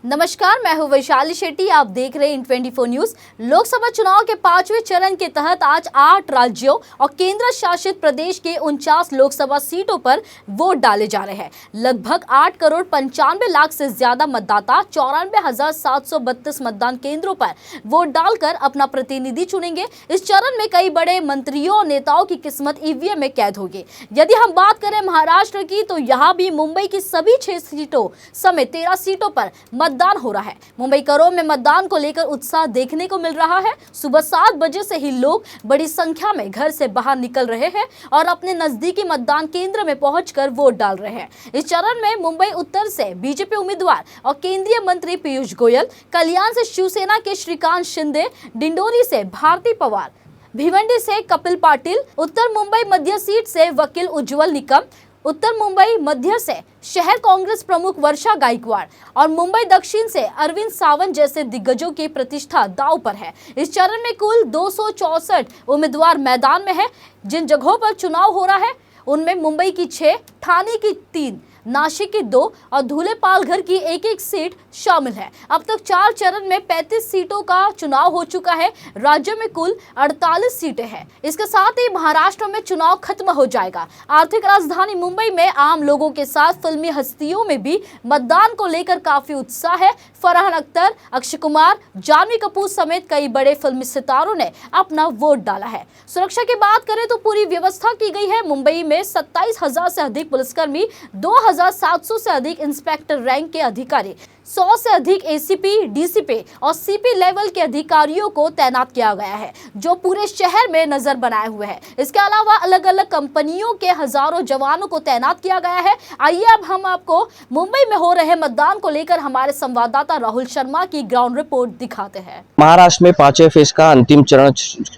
नमस्कार, मैं हूं वैशाली शेट्टी। आप देख रहे हैं इन24 न्यूज। लोकसभा चुनाव के 5वें चरण के तहत आज 8 राज्यों और केंद्र शासित प्रदेश के 49 लोकसभा सीटों पर वोट डाले जा रहे हैं। लगभग 8 करोड़ 95 लाख से ज्यादा मतदाता 94,732 मतदान केंद्रों पर वोट डालकर अपना प्रतिनिधि चुनेंगे। इस चरण में कई बड़े मंत्रियों और नेताओं की किस्मत ईवीएम में कैद होगी। यदि हम बात करें महाराष्ट्र की, तो यहाँ भी मुंबई की सभी 6 सीटों समेत 13 सीटों पर मतदान हो रहा है। मुंबई करों में मतदान को लेकर उत्साह देखने को मिल रहा है। सुबह 7 बजे से ही लोग बड़ी संख्या में घर से बाहर निकल रहे हैं और अपने नजदीकी मतदान केंद्र में पहुंचकर वोट डाल रहे हैं। इस चरण में मुंबई उत्तर से बीजेपी उम्मीदवार और केंद्रीय मंत्री पीयूष गोयल, कल्याण से शिवसेना के श्रीकांत शिंदे, डिंडोरी से भारती पवार, भिवंडी से कपिल पाटिल, उत्तर मुंबई मध्य सीट से वकील उज्जवल निकम, उत्तर मुंबई मध्य से शहर कांग्रेस प्रमुख वर्षा गायकवाड़ और मुंबई दक्षिण से अरविंद सावंत जैसे दिग्गजों की प्रतिष्ठा दांव पर है। इस चरण में कुल 264 उम्मीदवार मैदान में हैं। जिन जगहों पर चुनाव हो रहा है उनमें मुंबई की 6, ठाणे की 3, नासिक की 2 और धुले पालघर की 1-1 सीट शामिल है। अब तक 4 चरण में 35 सीटों का चुनाव हो चुका है। राज्य में कुल 48 सीटें हैं। इसके साथ ही महाराष्ट्र में चुनाव खत्म हो जाएगा। आर्थिक राजधानी मुंबई में आम लोगों के साथ फिल्मी हस्तियों में भी मतदान को लेकर काफी उत्साह है। फरहान अख्तर, अक्षय कुमार, जानवी कपूर समेत कई बड़े फिल्मी सितारों ने अपना वोट डाला है। सुरक्षा की बात करें तो पूरी व्यवस्था की गई है। मुंबई में 27,000 से अधिक पुलिसकर्मी, 2,700 से अधिक इंस्पेक्टर रैंक के अधिकारी, 100 से अधिक एसीपी, डीसीपी और सीपी लेवल के अधिकारियों को तैनात किया गया है, जो पूरे शहर में नजर बनाए हुए हैं। इसके अलावा अलग अलग कंपनियों के हजारों जवानों को तैनात किया गया है। आइए अब हम आपको मुंबई में हो रहे मतदान को लेकर हमारे संवाददाता राहुल शर्मा की ग्राउंड रिपोर्ट दिखाते हैं। महाराष्ट्र में 5वें फेज का अंतिम चरण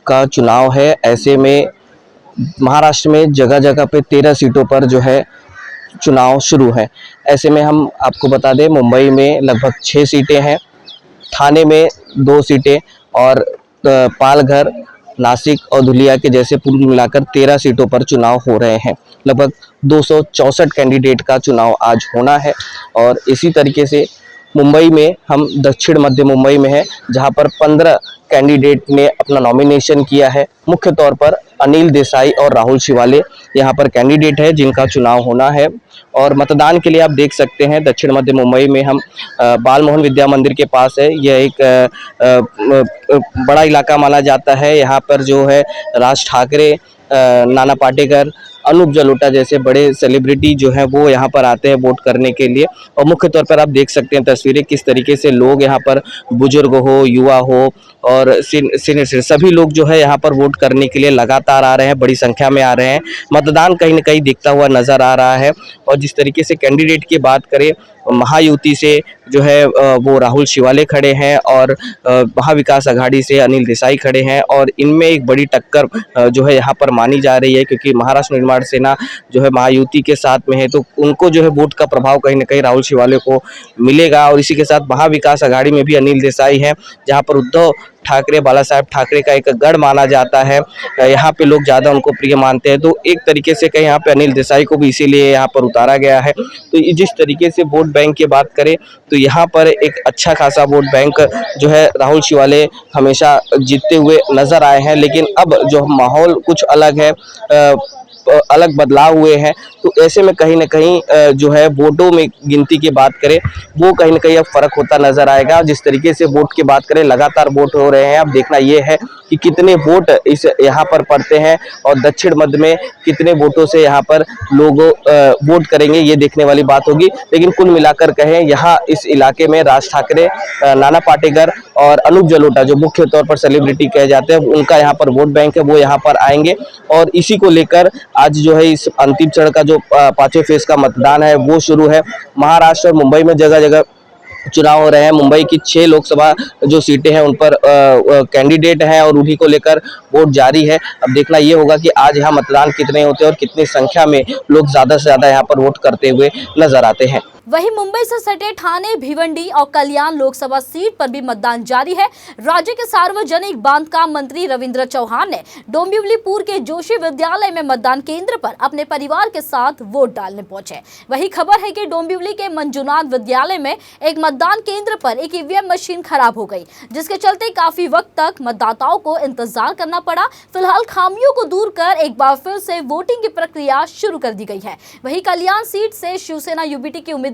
का चुनाव है। ऐसे में महाराष्ट्र में जगह जगह पे 13 सीटों पर जो है चुनाव शुरू है। ऐसे में हम आपको बता दें, मुंबई में लगभग 6 सीटें हैं, ठाणे में 2 सीटें और पालघर, नासिक और धुलिया के जैसे पूर्व मिलाकर 13 सीटों पर चुनाव हो रहे हैं। लगभग 264 कैंडिडेट का चुनाव आज होना है। और इसी तरीके से मुंबई में हम दक्षिण मध्य मुंबई में है, जहां पर 15 कैंडिडेट ने अपना नॉमिनेशन किया है। मुख्य तौर पर अनिल देसाई और राहुल शिवाले यहां पर कैंडिडेट है जिनका चुनाव होना है। और मतदान के लिए आप देख सकते हैं, दक्षिण मध्य मुंबई में हम बाल मोहन विद्या मंदिर के पास है। यह एक बड़ा इलाका माना जाता है। यहाँ पर जो है राज ठाकरे, नाना पाटेकर, अनूप जलोटा जैसे बड़े सेलिब्रिटी जो हैं वो यहाँ पर आते हैं वोट करने के लिए। और मुख्य तौर पर आप देख सकते हैं तस्वीरें, किस तरीके से लोग यहाँ पर, बुजुर्ग हो, युवा हो और सीनियर सभी लोग जो है यहाँ पर वोट करने के लिए लगातार आ रहे हैं, बड़ी संख्या में आ रहे हैं। मतदान कहीं न कहीं दिखता हुआ नजर आ रहा है। और जिस तरीके से कैंडिडेट की बात करें, महायुति से जो है वो राहुल शिवाले खड़े हैं और महाविकास आघाड़ी से अनिल देसाई खड़े हैं। और इनमें एक बड़ी टक्कर जो है यहाँ पर मानी जा रही है, क्योंकि महाराष्ट्र निर्माण सेना जो है महायुति के साथ में है, तो उनको जो है वोट का प्रभाव कहीं न कहीं राहुल शिवाले को मिलेगा। और इसी के साथ महाविकास आघाड़ी में भी अनिल देसाई है, जहाँ पर उद्धव ठाकरे, बाला साहेब ठाकरे का एक गढ़ माना जाता है। यहाँ पे लोग ज़्यादा उनको प्रिय मानते हैं। तो एक तरीके से कहीं यहाँ पे अनिल देसाई को भी इसीलिए यहाँ पर उतारा गया है। तो जिस तरीके से वोट बैंक की बात करें तो यहाँ पर एक अच्छा खासा वोट बैंक जो है राहुल शिवाले हमेशा जीतते हुए नजर आए हैं। लेकिन अब जो माहौल कुछ अलग है, अलग बदलाव हुए हैं। तो ऐसे में कहीं न कहीं जो है वोटों में गिनती की बात करें, वो कहीं न कहीं अब फर्क होता नजर आएगा। जिस तरीके से वोट की बात करें, लगातार वोट हो रहे हैं। अब देखना ये है कि कितने वोट इस यहाँ पर पड़ते हैं और दक्षिण मध्य में कितने वोटों से यहाँ पर लोग वोट करेंगे, ये देखने वाली बात होगी। लेकिन कुल मिलाकर कहें, यहाँ इस इलाके में राज ठाकरे, नाना पाटेकर और अनूप जलोटा जो मुख्य तौर पर सेलिब्रिटी कहे जाते हैं, उनका यहाँ पर वोट बैंक है, वो यहाँ पर आएंगे। और इसी को लेकर आज जो है इस अंतिम चरण का जो 5वें फेज का मतदान है वो शुरू है। महाराष्ट्र और मुंबई में जगह जगह चुनाव हो रहे हैं। मुंबई की 6 लोकसभा जो सीटें हैं उन पर कैंडिडेट हैं और उन्हीं को लेकर वोट जारी है। अब देखना ये होगा कि आज यहाँ मतदान कितने होते हैं और कितनी संख्या में लोग ज़्यादा से ज़्यादा यहाँ पर वोट करते हुए नजर आते हैं। वहीं मुंबई से सटे ठाणे, भिवंडी और कल्याण लोकसभा सीट पर भी मतदान जारी है। राज्य के सार्वजनिक बांधकाम मंत्री रविंद्र चौहान ने डोंबिवलीपुर के जोशी विद्यालय में मतदान केंद्र पर अपने परिवार के साथ वोट डालने पहुंचे। वही खबर है कि डोंबिवली के मंजुनाथ विद्यालय में एक मतदान केंद्र पर एक ईवीएम मशीन खराब हो गई, जिसके चलते काफी वक्त तक मतदाताओं को इंतजार करना पड़ा। फिलहाल खामियों को दूर कर एक बार फिर से वोटिंग की प्रक्रिया शुरू कर दी गई है। वही कल्याण सीट से शिवसेना यूबीटी की उम्मीदवार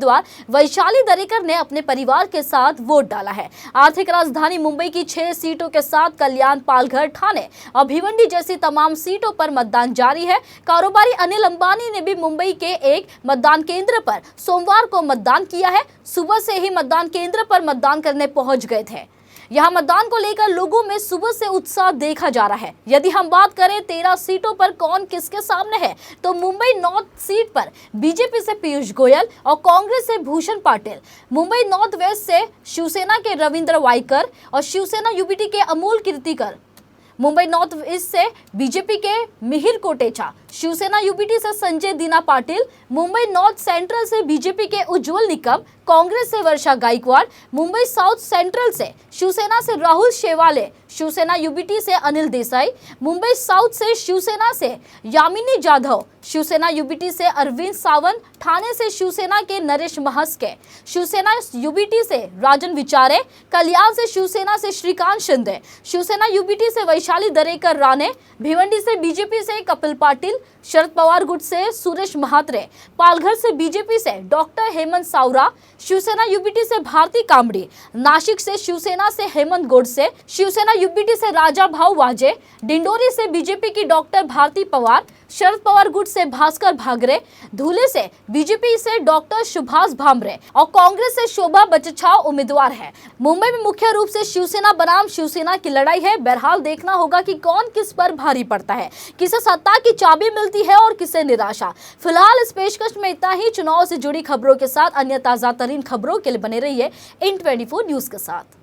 वैशाली दरेकर ने अपने परिवार के साथ वोट डाला है। आर्थिक राजधानी मुंबई की 6 सीटों के साथ कल्याण, पालघर, ठाणे और भिवंडी जैसी तमाम सीटों पर मतदान जारी है। कारोबारी अनिल अंबानी ने भी मुंबई के एक मतदान केंद्र पर सोमवार को मतदान किया है। सुबह से ही मतदान केंद्र पर मतदान करने पहुंच गए थे। यहां मतदान को लेकर लोगों में सुबह से उत्साह देखा जा रहा है। यदि हम बात करें 13 सीटों पर कौन किसके सामने है, तो मुंबई नॉर्थ सीट पर बीजेपी से पीयूष गोयल और कांग्रेस से भूषण पाटिल, मुंबई नॉर्थ वेस्ट से शिवसेना के रविंद्र वाइकर और शिवसेना यूबीटी के अमोल कीर्तिकर, मुंबई नॉर्थ ईस्ट से बीजेपी के मिहिर कोटेचा, शिवसेना यूबीटी से संजय दीना पाटिल, मुंबई नॉर्थ सेंट्रल से बीजेपी के उज्जवल निकम, कांग्रेस से वर्षा गायकवाड़, मुंबई साउथ सेंट्रल से शिवसेना से राहुल शेवाले, शिवसेना यूबीटी से अनिल देसाई, मुंबई साउथ से शिवसेना से यामिनी जाधव, शिवसेना यूबीटी से अरविंद सावंत, ठाणे से शिवसेना के नरेश महस्के, शिवसेना यूबीटी से राजन विचारे, कल्याण से शिवसेना से श्रीकांत शिंदे, शिवसेना यूबीटी से वैशाली दरेकर राणे, भिवंडी से बीजेपी से कपिल पाटिल, शरद पवार गुट से सुरेश महात्रे, पालघर से बीजेपी से डॉक्टर हेमंत सावरा, शिवसेना यूबीटी से भारती कामड़ी, नासिक से शिवसेना से हेमंत गोडसे, शिवसेना यूबीटी से राजा भाऊ वाजे, डिंडोरी से बीजेपी की डॉक्टर भारती पवार, शरद पवार गुट से भास्कर भागरे, धुले से बीजेपी से डॉक्टर सुभाष भामरे और कांग्रेस से शोभा बचछाव उम्मीदवार है। मुंबई में मुख्य रूप से शिवसेना बनाम शिवसेना की लड़ाई है। बहरहाल देखना होगा कि कौन किस पर भारी पड़ता है, किसे सत्ता की चाबी मिलती है और किसे निराशा। फिलहाल इस पेशकश में इतना ही। चुनाव से जुड़ी खबरों के साथ अन्य ताजा तरीन खबरों के लिए बने रहिए इन 24 न्यूज के साथ।